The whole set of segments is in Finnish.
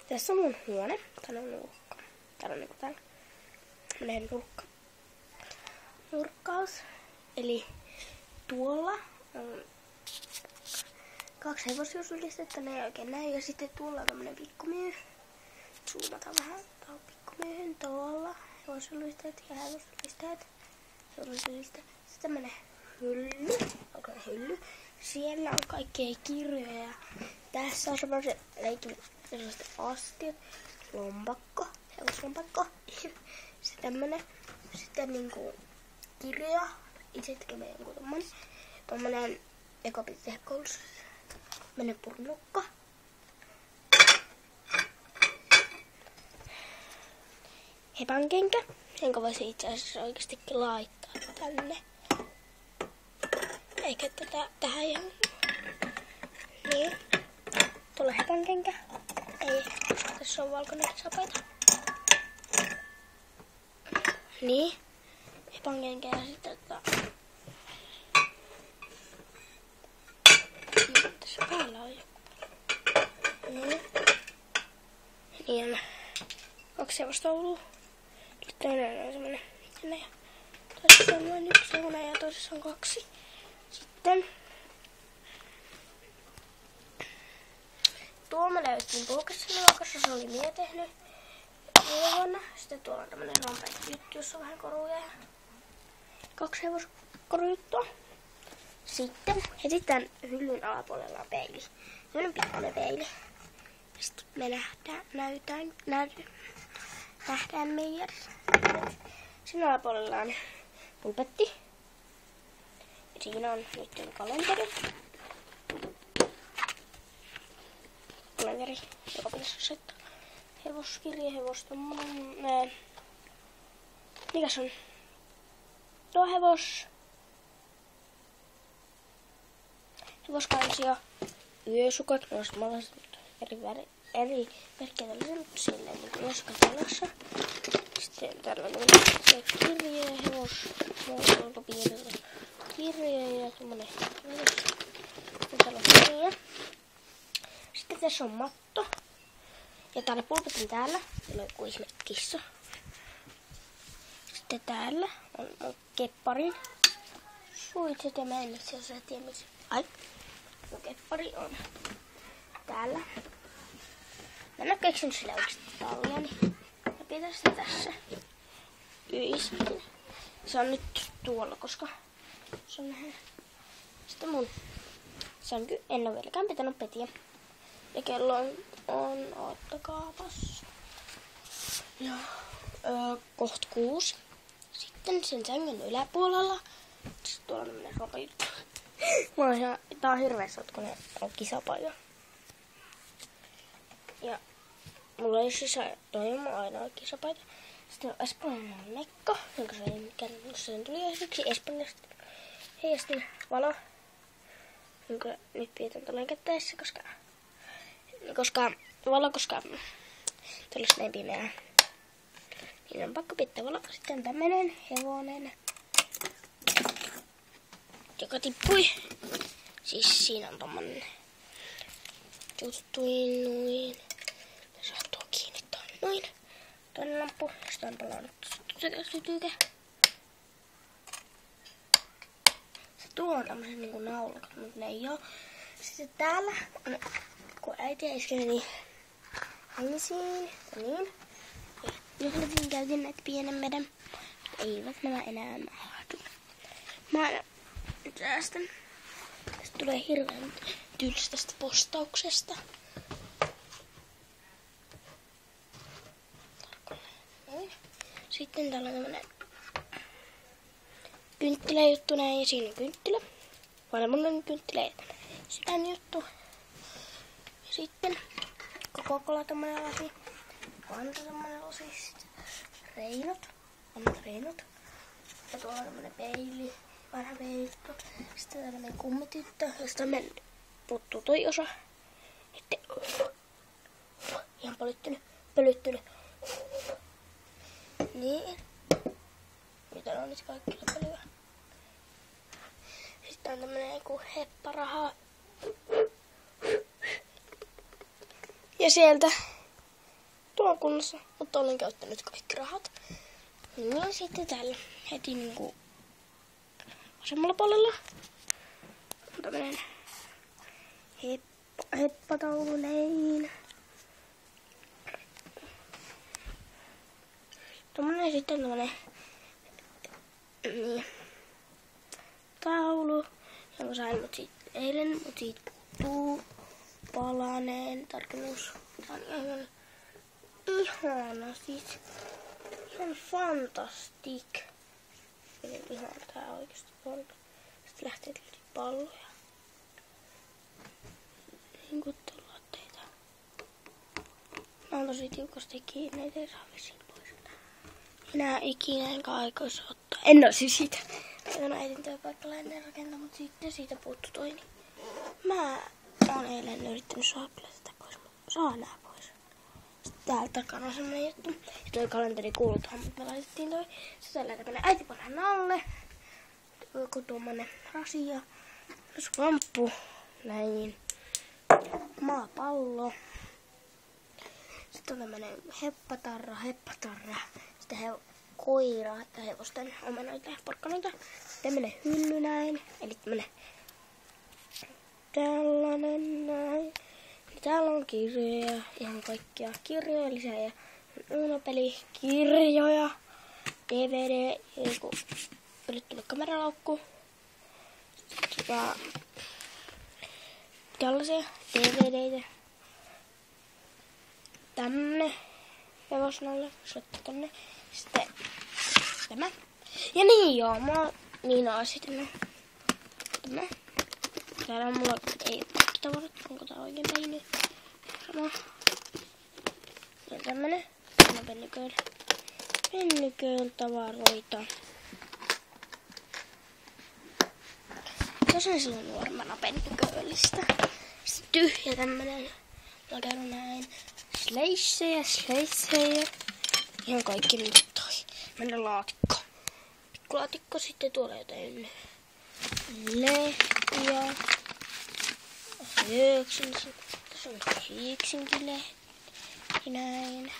Tässä on mun huone. Täällä on nurkka. Täällä on niinku tällainen nurkkaus. Eli tuolla on 2 hevosjuhlistettä, ne ei oikein näy. Ja sitten tuolla on tämmönen pikkumyy. Zoomataan vähän tuohon pikkumyyhyn. Tuolla hevosjuhlisteet ja hevosjuhlisteet. Sitten tämmönen hylly. Onko hylly? Siellä on kaikkea kirjoja. Tässä on semmoiset sellaiset astiat. Lompakko. Hevoslompakko. Sitten tämmönen. Sitten niinku kirjoja. Itse tekee joku tommonen ekopittekoulussa. Tämmönen purnukka. Hepankenkä. Jonka voisi itse asiassa oikeastikin laittaa tänne. Eikä tähän ihan. Niin. Tuolla hepankenkä. Ei, koska tässä on valkoinen sapaita. Niin. Hepankenkä ja sitten tässä päällä on joku. Niin. Niin on 2 hevostoulua. Toinen on semmonen ja toisessa on vain 1 hevonen ja toisessa on 2. Sitten tuolla me löydettiin puukassalookassa, se oli mie tehnyt viime vuonna. Sitten tuolla on tämmönen rompeet juttu, jossa on vähän koruja ja 2 hevoskorujuttua. Sitten heti tän hyllyn alapuolella on peili. Tämmönen pikkuinen peili. Ja sitten me nähdään meidän. Siinä alapuolella on pulpetti. Ja siinä on nyt kalenteri. Kalenteri, joka pitäisi asettaa. Hevoskirja, mikäs on? Tuo hevoskansio. Yösukat, myös eri merkkejä tällaisen silleen niin kuin yösukatalassa. Sitten täällä on kirjoja ja hevosmuotopiirillä kirjoja ja tommonen kirja. Sitten tässä on matto. Ja täällä pulpetin täällä. Siellä on joku ihme kissa. Sitten täällä on mun kepparin suitset ja mä en itse asiassa tiedä miksi. Ai, mun keppari on täällä. Mä en oo keksinyt sillä oikeesti tallia, niin mä pidän sitä tässä. Se on nyt tuolla, koska se on nähdä. Sitten mun sänky, en oo vieläkään pitänyt petiä. Ja kello on ottakaapas. Ja kohta 6. Sitten sen sängyn yläpuolella. Sitten tuolla on tämmönen ruokajuttu. Tää on hirveä sotkunen kisapaja. Ja mulla ei siis toinen ainoa kisapaita. Sitten on espanjalainen mekko, jonka sen tuli yhdeksi espanjasta. Heijastin valo, jonka nyt pidetään tuolla käteessä, koska tulisi näin pimeää. Niin on pakko pitää valo. Sitten on tämmönen hevonen, joka tippui. Siis siinä on tommonen juttuin noin. Tässä on tuo kiinni noin. Toinen lamppu. Sitten on palannut sytyykä. Se tuo on tämmösen niinku naulakat, mutta ne ei oo. Sitten täällä on, kun äiti ja iskeni ihmisiin ja niin. Juhlitin käytin näitä pienemmeden. Eivät nämä enää mahdu. Mä nyt säästän. Tästä tulee hirveän tylsä tästä postauksesta. Sitten täällä on tämmönen kynttiläjuttu näin ja siinä on kynttilä. Vanhemmunen kynttilä ja sydänjuttu. Ja sitten Coca-Cola tommonen lasi. Fanta tommonen lasi. Reinot. Annat reinot. Ja tuolla on tämmönen peili. Vanha peitto. Sitten tämmönen kummityttö, josta me puuttuu toi osa. Sitten ihan pölyttynyt. Niin. Mitä on nyt kaikilla pölyä. Sitten on tämmönen joku hepparaha. Ja sieltä tuon kunnossa, mutta olen käyttänyt kaikki rahat. Niin sitten täällä heti niinku vasemmalla puolella on tämmönen heppataulu näin. Tommonen sitten tämmönen niin, taulu, jonka sain eilen, mut siitä puuttuu palaneen tarkennus. Tää on ihana siis. Se on fantastic. Miten ihana tää oikeesti on. Sitten lähtee palloja. Niinku laitteita. Mä oon tosi tiukasti kiinni, ettei saa vesiä pois. Enää ikinä enkä aikois ottaa. En oo siis siitä. Mä äitin työpaikkalla ennen rakentaa, mutta sitten siitä puuttu toi. Niin mä oon eilen yrittänyt saapilla tätä pois, mutta saa nää pois. Sitten täällä takana on semmonen juttu. Ja toi kalenteri kuuluu tuohon, mutta me laitettiin toi. Sitten täällä tämmönen äitipanan alle. Joku tuommoinen rasia. Lamppu. Näin. Maapallo. Sitten on tämmönen heppatarra. Sitten koira ja hevosten omenoita ja porkkanoita. Tämmönen hylly näin. Eli tällainen näin. Täällä on kirjoja. Ihan kaikkia kirjoja lisää. Ja Uno-pelikirjoja. DVD. Joku yrittänyt kameralaukku. Ja tällaisia DVDitä. Tämmönen hevosnalle. Soittaa tonne. Sitten tämä. Ja niin joo, Niina on sitten tämä. Täällä mulla ei ole kaikki tavarat. Onko tää oikein päin? Sama. Ja tämmönen. Tämä Pennyköön tavaroita. Tässä on silloin nuoremmana Pennyköölistä. Sitten tyhjä tämmönen. Mä käyn näin. Sleissejä. Ihan kaikki nyt toi. Mennään laatikko. Pikkulaatikko, sitten tuolla jotain lehtiä. Tässä on Hiiksinkin lehti. Näin.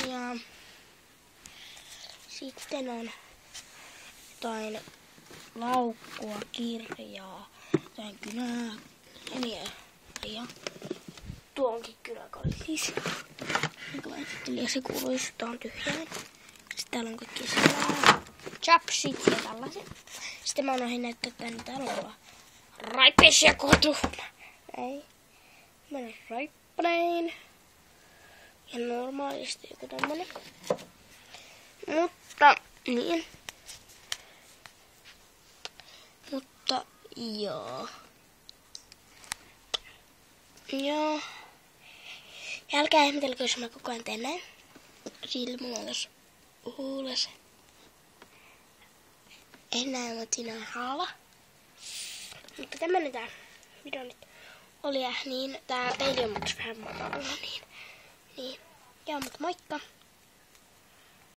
Ja sitten on jotain laukkua, kirjaa, jotain kynää. Ja tuo onkin kynäkalli siis. Ja se kuuluu just tuohon tyhjään. Sitten täällä on kaikki chapsit ja tällaiset. Sitten mä unohdin näyttää tänne täällä raipeisia kotona. Ei. Mennään raippanein. Ja normaalisti joku tommonen. Mutta niin. Mutta joo. Joo. Ja älkää ihmetelkö, jos mä koko ajan teen näin. Sillä mulla on tossa huulessa. En näe, mutta siinä on haava. Mutta tämmönen tää video nyt oli. Niin tää peili on mut vähän matalalla. Niin. Joo, mutta moikka!